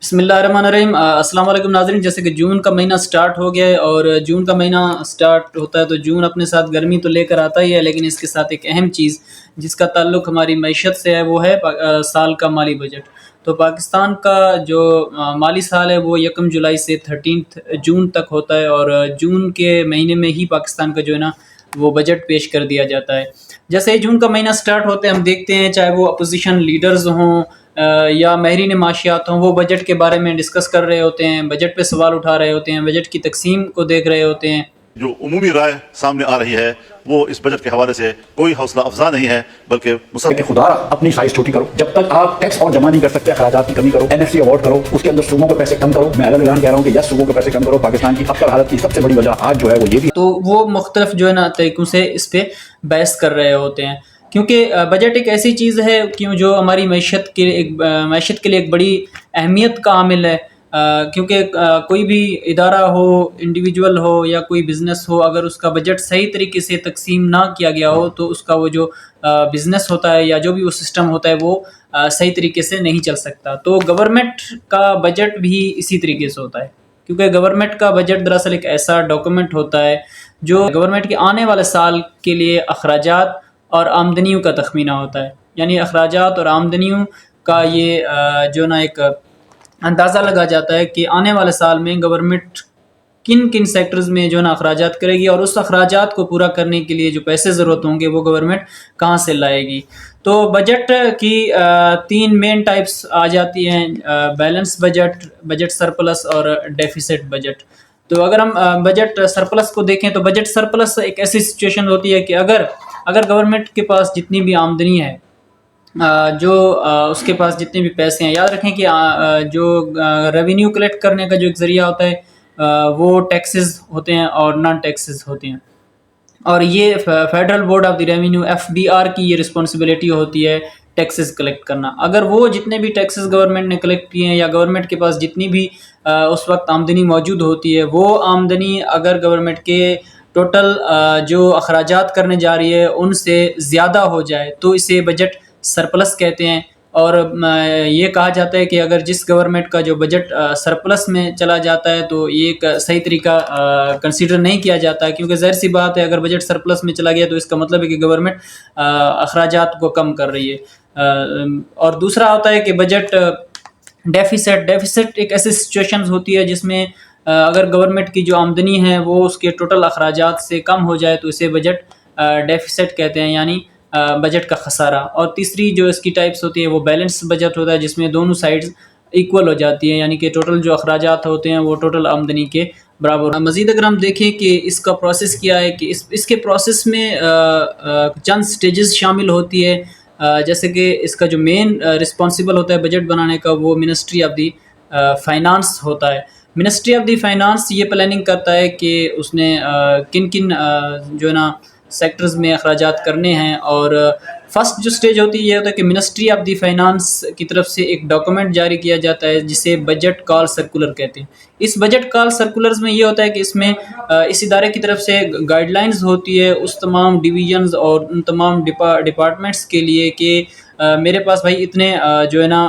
بسم اللہ الرحمن الرحیم۔ السلام علیکم ناظرین، جیسے کہ جون کا مہینہ سٹارٹ ہو گیا ہے اور جون کا مہینہ سٹارٹ ہوتا ہے تو جون اپنے ساتھ گرمی تو لے کر آتا ہی ہے، لیکن اس کے ساتھ ایک اہم چیز جس کا تعلق ہماری معیشت سے ہے وہ ہے سال کا مالی بجٹ۔ تو پاکستان کا جو مالی سال ہے وہ 1 جولائی سے 13 جون تک ہوتا ہے، اور جون کے مہینے میں ہی پاکستان کا جو ہے نا وہ بجٹ پیش کر دیا جاتا ہے۔ جیسے ہی جون کا مہینہ سٹارٹ ہوتے ہیں ہم دیکھتے ہیں چاہے وہ اپوزیشن لیڈرز ہوں یا ماہرین معاشیات ہوں، وہ بجٹ کے بارے میں ڈسکس کر رہے ہوتے ہیں، بجٹ پہ سوال اٹھا رہے ہوتے ہیں، بجٹ کی تقسیم کو دیکھ رہے ہوتے ہیں۔ جو عمومی رائے سامنے آ رہی ہے وہ اس بجٹ کے حوالے سے کوئی حوصلہ افزا نہیں ہے، بلکہ کہ خدا اپنی سائز چھوٹی کرو، جب تک آپ ٹیکس اور جمع نہیں کر سکتے اخراجات کی کمی کرو، این ایف سی اوارڈ کرو، اس کے اندر صوبوں کے پیسے کم کرو۔ میں الگ اعلان کہہ رہا ہوں کہ یس صوبوں کے پیسے کم کرو۔ پاکستان کی اب تک حالت کی سب سے بڑی وجہ آج جو ہے وہ یہ بھی، تو وہ مختلف جو ہے نا طریقوں سے اس پہ بحث کر رہے ہوتے ہیں، کیونکہ بجٹ ایک ایسی چیز ہے جو ہماری معیشت کے لیے ایک بڑی اہمیت کا عامل ہے، کیونکہ کوئی بھی ادارہ ہو، انڈیویجول ہو یا کوئی بزنس ہو، اگر اس کا بجٹ صحیح طریقے سے تقسیم نہ کیا گیا ہو تو اس کا وہ جو بزنس ہوتا ہے یا جو بھی وہ سسٹم ہوتا ہے وہ صحیح طریقے سے نہیں چل سکتا۔ تو گورنمنٹ کا بجٹ بھی اسی طریقے سے ہوتا ہے، کیونکہ گورنمنٹ کا بجٹ دراصل ایک ایسا ڈاکومنٹ ہوتا ہے جو گورنمنٹ کے آنے والے سال کے لیے اخراجات اور آمدنیوں کا تخمینہ ہوتا ہے، یعنی اخراجات اور آمدنیوں کا یہ جو نا ایک اندازہ لگا جاتا ہے کہ آنے والے سال میں گورنمنٹ کن کن سیکٹرز میں جو نا اخراجات کرے گی، اور اس اخراجات کو پورا کرنے کے لیے جو پیسے ضرورت ہوں گے وہ گورنمنٹ کہاں سے لائے گی۔ تو بجٹ کی 3 مین ٹائپس آ جاتی ہیں: بیلنس بجٹ، بجٹ سرپلس اور ڈیفیسٹ بجٹ۔ تو اگر ہم بجٹ سرپلس کو دیکھیں تو بجٹ سرپلس ایک ایسی سچویشن ہوتی ہے کہ اگر گورنمنٹ کے پاس جتنی بھی آمدنی ہے، جو اس کے پاس جتنے بھی پیسے ہیں، یاد رکھیں کہ جو ریونیو کلیکٹ کرنے کا جو ایک ذریعہ ہوتا ہے وہ ٹیکسز ہوتے ہیں اور نان ٹیکسز ہوتے ہیں، اور یہ federal board of the revenue FBR کی یہ رسپانسبلٹی ہوتی ہے ٹیکسز کلیکٹ کرنا۔ اگر وہ جتنے بھی ٹیکسز گورنمنٹ نے کلیکٹ کیے ہیں یا گورنمنٹ کے پاس جتنی بھی اس وقت آمدنی موجود ہوتی ہے، وہ آمدنی اگر گورنمنٹ کے ٹوٹل جو اخراجات کرنے جا رہی ہے ان سے زیادہ ہو جائے تو اسے بجٹ سرپلس کہتے ہیں۔ اور یہ کہا جاتا ہے کہ اگر جس گورنمنٹ کا جو بجٹ سرپلس میں چلا جاتا ہے تو یہ ایک صحیح طریقہ کنسیڈر نہیں کیا جاتا، کیونکہ ظاہر سی بات ہے اگر بجٹ سرپلس میں چلا گیا تو اس کا مطلب ہے کہ گورنمنٹ اخراجات کو کم کر رہی ہے۔ اور دوسرا ہوتا ہے کہ بجٹ ڈیفیسٹ ایک ایسی سچویشن ہوتی ہے جس میں اگر گورنمنٹ کی جو آمدنی ہے وہ اس کے ٹوٹل اخراجات سے کم ہو جائے تو اسے بجٹ ڈیفیسٹ کہتے ہیں، یعنی بجٹ کا خسارہ۔ اور تیسری جو اس کی ٹائپس ہوتی ہے وہ بیلنس بجٹ ہوتا ہے، جس میں دونوں سائڈز ایکول ہو جاتی ہیں، یعنی کہ ٹوٹل جو اخراجات ہوتے ہیں وہ ٹوٹل آمدنی کے برابر۔ مزید اگر ہم دیکھیں کہ اس کا پروسیس کیا ہے، کہ اس کے پروسیس میں چند سٹیجز شامل ہوتی ہے، جیسے کہ اس کا جو مین رسپانسبل ہوتا ہے بجٹ بنانے کا وہ منسٹری آف دی فائنانس ہوتا ہے۔ منسٹری آف دی فائنانس یہ پلاننگ کرتا ہے کہ اس نے کن کن جو ہے نا سیکٹرز میں اخراجات کرنے ہیں، اور فرسٹ جو سٹیج ہوتی ہے یہ ہوتا ہے کہ منسٹری آف دی فائنانس کی طرف سے ایک ڈاکومنٹ جاری کیا جاتا ہے جسے بجٹ کال سرکولر کہتے ہیں۔ اس بجٹ کال سرکولرز میں یہ ہوتا ہے کہ اس میں اس ادارے کی طرف سے گائیڈ لائنز ہوتی ہے اس تمام ڈویژنز اور ان تمام ڈپارٹمنٹس کے لیے کہ میرے پاس بھائی اتنے جو ہے نا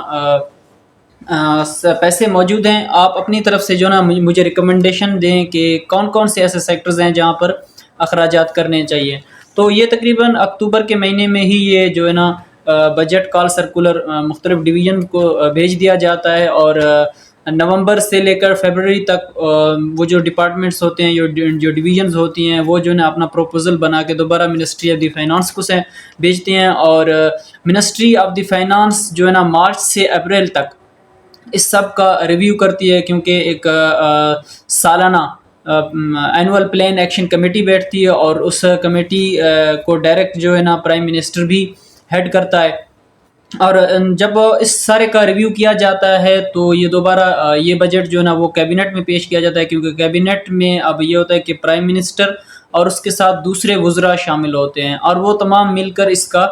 پیسے موجود ہیں، آپ اپنی طرف سے جو ہے نا مجھے ریکمنڈیشن دیں کہ کون کون سے ایسے سیکٹرز ہیں جہاں پر اخراجات کرنے چاہیے۔ تو یہ تقریباً اکتوبر کے مہینے میں ہی یہ جو ہے نا بجٹ کال سرکولر مختلف ڈویژن کو بھیج دیا جاتا ہے، اور نومبر سے لے کر فیبروری تک وہ جو ڈپارٹمنٹس ہوتے ہیں جو ڈویژنز ہوتی ہیں وہ جو ہے نا اپنا پروپوزل بنا کے دوبارہ منسٹری آف دی فائنانس کو سے بھیجتے ہیں، اور منسٹری آف دی فائنانس جو ہے نا مارچ سے اپریل تک اس سب کا ریویو کرتی ہے، کیونکہ ایک سالانہ اینول پلان ایکشن کمیٹی بیٹھتی ہے، اور اس کمیٹی کو ڈائریکٹ جو ہے نا پرائم منسٹر بھی ہیڈ کرتا ہے۔ اور جب اس سارے کا ریویو کیا جاتا ہے تو یہ دوبارہ یہ بجٹ جو ہے نا وہ کیبنٹ میں پیش کیا جاتا ہے، کیونکہ کیبنٹ میں اب یہ ہوتا ہے کہ پرائم منسٹر اور اس کے ساتھ دوسرے وزراء شامل ہوتے ہیں، اور وہ تمام مل کر اس کا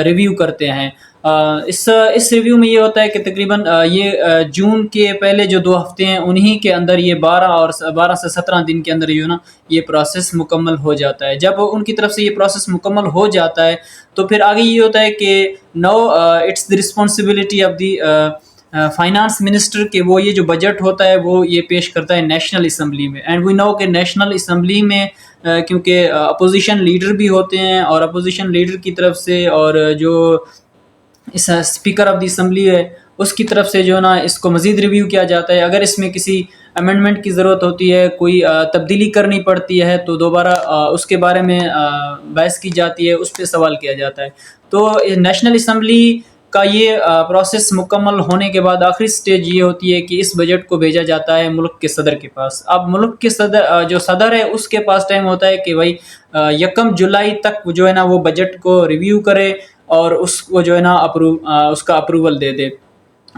ریویو کرتے ہیں۔ اس ریویو میں یہ ہوتا ہے کہ تقریباً یہ جون کے پہلے جو 2 ہفتے ہیں انہی کے اندر یہ 12 سے 17 دن کے اندر جو ہے نا یہ پروسیس مکمل ہو جاتا ہے۔ جب ان کی طرف سے یہ پروسیس مکمل ہو جاتا ہے تو پھر آگے یہ ہوتا ہے کہ no it's the responsibility of the finance minister کہ وہ یہ جو بجٹ ہوتا ہے وہ یہ پیش کرتا ہے نیشنل اسمبلی میں. اینڈ وی نو کہ نیشنل اسمبلی میں کیونکہ اپوزیشن لیڈر بھی ہوتے ہیں اور اپوزیشن لیڈر کی طرف سے اور جو اس اسپیکر آف دی اسمبلی ہے اس کی طرف سے جو ہے نا اس کو مزید ریویو کیا جاتا ہے. اگر اس میں کسی امینڈمنٹ کی ضرورت ہوتی ہے, کوئی تبدیلی کرنی پڑتی ہے تو دوبارہ اس کے بارے میں بحث کی جاتی ہے, اس پہ سوال کیا جاتا ہے. تو نیشنل اسمبلی کا یہ پروسیس مکمل ہونے کے بعد آخری سٹیج یہ ہوتی ہے کہ اس بجٹ کو بھیجا جاتا ہے ملک کے صدر کے پاس. اب ملک کے صدر جو صدر ہے اس کے پاس ٹائم ہوتا ہے کہ بھائی 1 جولائی تک جو ہے نا وہ بجٹ کو ریویو کرے اور اس کو جو ہے نا اس کا اپروول دے دے.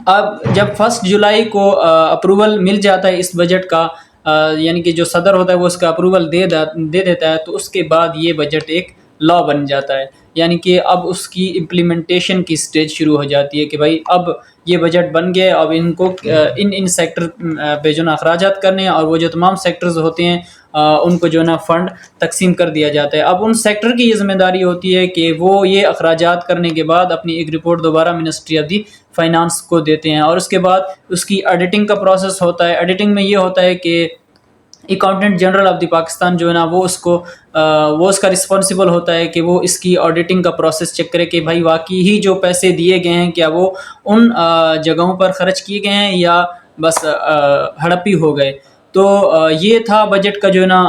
اب جب 1 جولائی کو اپروول مل جاتا ہے اس بجٹ کا, یعنی کہ جو صدر ہوتا ہے وہ اس کا اپروول دے دیتا ہے, تو اس کے بعد یہ بجٹ ایک لا بن جاتا ہے. یعنی کہ اب اس کی امپلیمنٹیشن کی سٹیج شروع ہو جاتی ہے کہ بھائی اب یہ بجٹ بن گئے, اب ان کو ان سیکٹر پہ جو نا اخراجات کرنے ہیں اور وہ جو تمام سیکٹرز ہوتے ہیں ان کو جو ہے نا فنڈ تقسیم کر دیا جاتا ہے. اب ان سیکٹر کی یہ ذمہ داری ہوتی ہے کہ وہ یہ اخراجات کرنے کے بعد اپنی ایک رپورٹ دوبارہ منسٹری آف دی فائنانس کو دیتے ہیں, اور اس کے بعد اس کی ایڈیٹنگ کا پروسیس ہوتا ہے. ایڈیٹنگ میں یہ ہوتا ہے کہ accountant general of the Pakistan جو ہے نا وہ اس کا رسپانسبل ہوتا ہے کہ وہ اس کی آڈیٹنگ کا پروسیس چیک کرے کہ بھائی واقعی ہی جو پیسے دیے گئے ہیں کیا وہ ان جگہوں پر خرچ کیے گئے ہیں یا بس ہڑپی ہو گئے. تو یہ تھا بجٹ کا جو ہے نا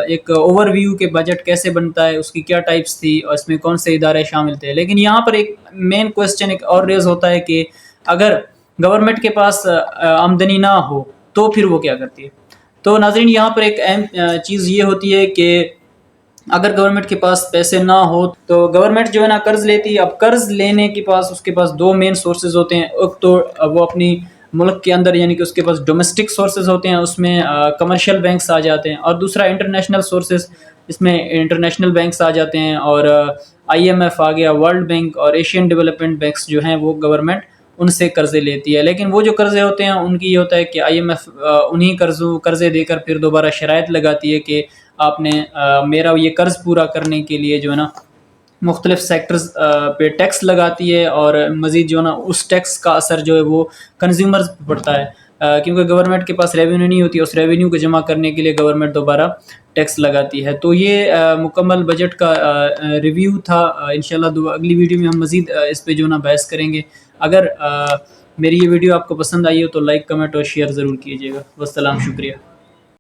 ایک اوور ویو کہ بجٹ کیسے بنتا ہے, اس کی کیا ٹائپس تھی اور اس میں کون سے ادارے شامل تھے. لیکن یہاں پر ایک مین کوسچن ایک اور ریز ہوتا ہے کہ اگر گورنمنٹ کے پاس آمدنی نہ ہو تو پھر وہ کیا کرتی ہے. تو ناظرین یہاں پر ایک اہم چیز یہ ہوتی ہے کہ اگر گورنمنٹ کے پاس پیسے نہ ہو تو گورنمنٹ جو ہے نا قرض لیتی ہے. اب قرض لینے کے پاس اس کے پاس 2 مین سورسز ہوتے ہیں. ایک تو وہ اپنی ملک کے اندر یعنی کہ اس کے پاس ڈومیسٹک سورسز ہوتے ہیں, اس میں کمرشل بینکس آ جاتے ہیں, اور دوسرا انٹرنیشنل سورسز, اس میں انٹرنیشنل بینکس آ جاتے ہیں اور IMF آ گیا, ورلڈ بینک اور ایشین ڈیولپمنٹ بینکس جو ہیں وہ گورنمنٹ ان سے قرضے لیتی ہے. لیکن وہ جو قرضے ہوتے ہیں ان کی یہ ہوتا ہے کہ IMF انہی قرضے دے کر پھر دوبارہ شرائط لگاتی ہے کہ آپ نے میرا یہ قرض پورا کرنے کے لیے جو ہے نا مختلف سیکٹرز پہ ٹیکس لگاتی ہے, اور مزید جو ہے نا اس ٹیکس کا اثر جو ہے وہ کنزیومرز پہ پڑتا ہے, کیونکہ گورنمنٹ کے پاس ریونیو نہیں ہوتی, اس ریونیو کو جمع کرنے کے لیے گورنمنٹ دوبارہ ٹیکس لگاتی ہے. تو یہ مکمل بجٹ کا ریویو تھا. انشاءاللہ اگلی ویڈیو میں ہم مزید اس پہ جو ہے نا بحث کریں گے. اگر میری یہ ویڈیو آپ کو پسند آئی ہو تو لائک, کمنٹ اور شیئر ضرور کیجیے گا. والسلام, شکریہ.